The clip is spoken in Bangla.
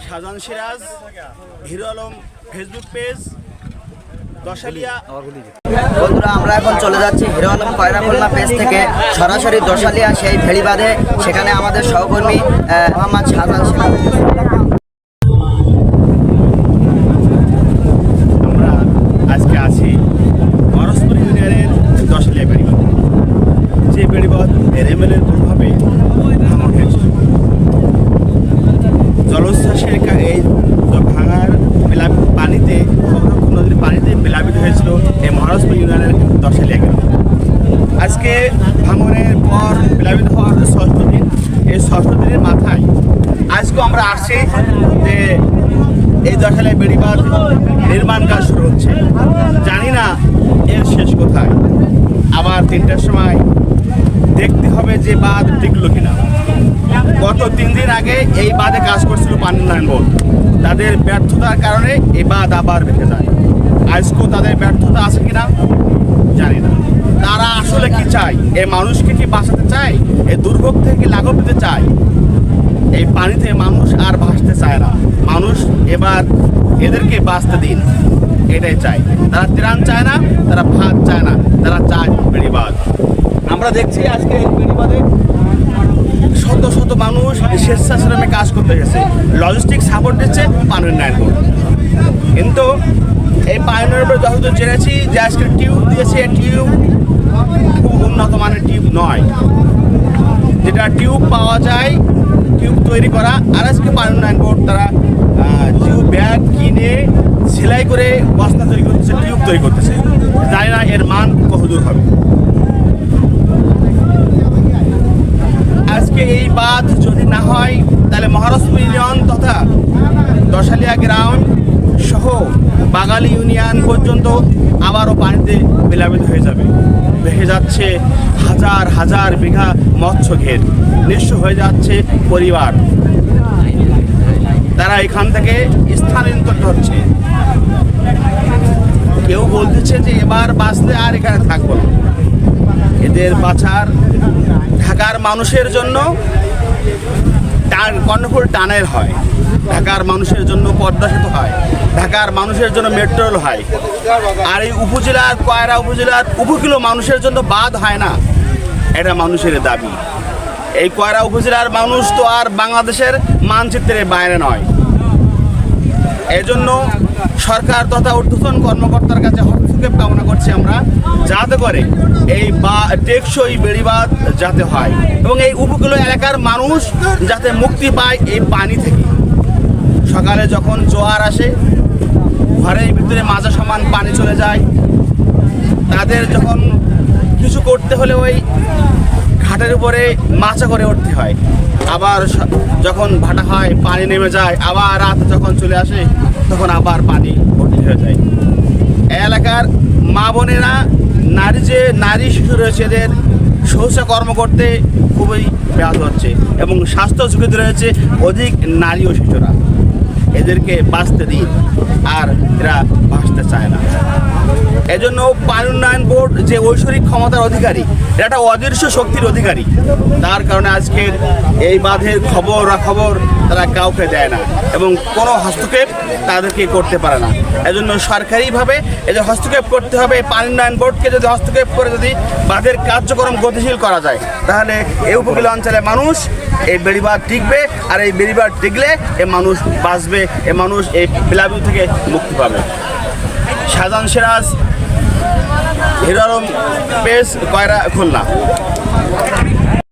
শাহজাহান সিরাজ, হিরো আলম ফেসবুক পেজ, দশালিয়া। বন্ধুরা, আমরা এখন চলে যাচ্ছি হিরো আলম কয়রাখোলনা পেজ থেকে সরাসরি দশালিয়া সেই ভেড়িবাঁধে। সেখানে আমাদের সহকর্মী মোহাম্মদ শাহজাহান সিরাজ। আমরা আজকে আছি মরসপুর ইউনিয়নের দশালিয়া বেড়িবাঁধ। যে বেড়িবাঁধ এমএলএর প্রভাবে ভাঙন হয়েছে। জলোচ্ছ্বাসের এই ভাঙার পানিতে নদীর পানিতে প্লাবিত হয়েছিল এই মহারাজপুর ইউনিয়নের দশালিয়া গ্রাম। আজকে ভাঙনের পর প্লাবিত হওয়ার ৬ষ্ঠ দিন। এই ৬ষ্ঠ দিনের মাথায় আজকে আমরা আসছি যে এই দশালিয়া বেড়িবাঁধ নির্মাণ কাজ শুরু হচ্ছে। জানি না এর শেষ কোথায়। আবার ৩টার সময় দেখতে হবে যে বাঁধ টিকলো কিনা। গত ৩ দিন আগে এই বাঁধে কাজ করছিল পানি উন্নয়ন বোর্ড। তাদের ব্যর্থতার কারণে এই বাঁধ আবার বেঁধে যায়। আজকেও তাদের ব্যর্থতা আছে কিনা জানি না। তারা আসলে কি চায়? এই মানুষকে কি বাঁচাতে চায়? এই দুর্ভোগ থেকে লাঘব দিতে চায়? এই পানিতে মানুষ আর ভাসতে চায় না। মানুষ এবার এদেরকে বাঁচতে দিন, এটাই চায়। তারা ত্রাণ চায় না, তারা ভাত চায় না, তারা চায় বেড়িবাঁধ। আমরা দেখছি আজকে এই বেড়িবাঁধে শত শত মানুষ স্বেচ্ছাশ্রমে কাজ করতে গেছে। লজিস্টিক সাপোর্ট দিচ্ছে পানি উন্নয়ন বোর্ড। কিন্তু এই পানি উন্নয়ন বোর্ড যতদূর জেনেছি যে আজকে টিউব দিয়েছে, টিউব খুব উন্নত মানের টিউব নয়। যেটা টিউব পাওয়া যায় টিউব তৈরি করা। আর আজকে পানি উন্নয়ন বোর্ড তারা টিউব ব্যাগ কিনে সেলাই করে বস্তা তৈরি করতেছে, টিউব তৈরি করতেছে। জানি না এর মান কতদূর হবে। আজকে এই বাঁধ যদি না হয় তাহলে মহারাজপুর ইউনিয়ন তথা দশালিয়া গ্রাম সহ বাগালি ইউনিয়ন পর্যন্ত আবারও পানিতে প্লাবিত হয়ে যাবে। ভেসে যাচ্ছে হাজার হাজার বিঘা মৎস্য ঘের, নিঃস্ব হয়ে যাচ্ছে পরিবার। তারা এখান থেকে স্থানান্তরিত হচ্ছে। কেউ বলতেছে যে এবার বাঁচলে আর এখানে থাকবো না। এদের বাঁচার ঢাকার মানুষের জন্য কর্ণফুলী টানেল হয়, ঢাকার মানুষের জন্য পদ্মা সেতু হয়, ঢাকার মানুষের জন্য মেট্রো রেল হয়। আর এই উপজেলার কয়রা উপজেলার উপকূল মানুষের জন্য বাঁধ হয় না। এটা মানুষের দাবি। এই কয়রা উপজেলার মানুষ তো আর বাংলাদেশের মানচিত্রের বাইরে নয়। এজন্য সরকার তথা ঊর্ধ্বতন কর্মকর্তার কাছে হস্তক্ষেপ কামনা করছি আমরা, যাতে করে এই টেকসই বেড়িবাঁধ যাতে হয় এবং এই উপকূলীয় এলাকার মানুষ যাতে মুক্তি পায় এই পানি থেকে। সকালে যখন জোয়ার আসে, ঘরের ভিতরে মাজা সমান পানি চলে যায়। তাদের যখন কিছু করতে হলে ওই ঘাটের উপরে মাচা করে উঠতে হয়। আবার যখন ভাটা হয় পানি নেমে যায়, আবার রাত যখন চলে আসে তখন আবার পানি ভর্তি হয়ে যায়। এলাকার মা বোনেরা, নারী শিশু রয়েছে, এদের শৌচকর্ম করতে খুবই ব্যাহত হচ্ছে এবং স্বাস্থ্য ঝুঁকিতে রয়েছে অধিক নারী ও শিশুরা। এদেরকে বাঁচতে দিন, আর এরা বাঁচতে চায় না। এজন্য পানি উন্নয়ন বোর্ড যে ঐশ্বরিক ক্ষমতার অধিকারী, এটা একটা অদৃশ্য শক্তির অধিকারী। তার কারণে আজকের এই বাঁধের খবর তারা কাউকে দেয় না এবং কোনো হস্তক্ষেপ তাদেরকে করতে পারে না। এজন্য সরকারিভাবে এদের হস্তক্ষেপ করতে হবে। পানি উন্নয়ন বোর্ডকে যদি হস্তক্ষেপ করে যদি বাঁধের কার্যক্রম গতিশীল করা যায়, তাহলে এই উপকূলীয় অঞ্চলের মানুষ এই বেড়িবাঁধ টিকবে। আর এই বেড়িবাঁধ টিকলে এ মানুষ বাঁচবে, এ মানুষ এই প্লাবিত থেকে মুক্তি পাবে। শাহজাহান সিরাজ, হিরো আলম পেজ, কয়রাখোলনা।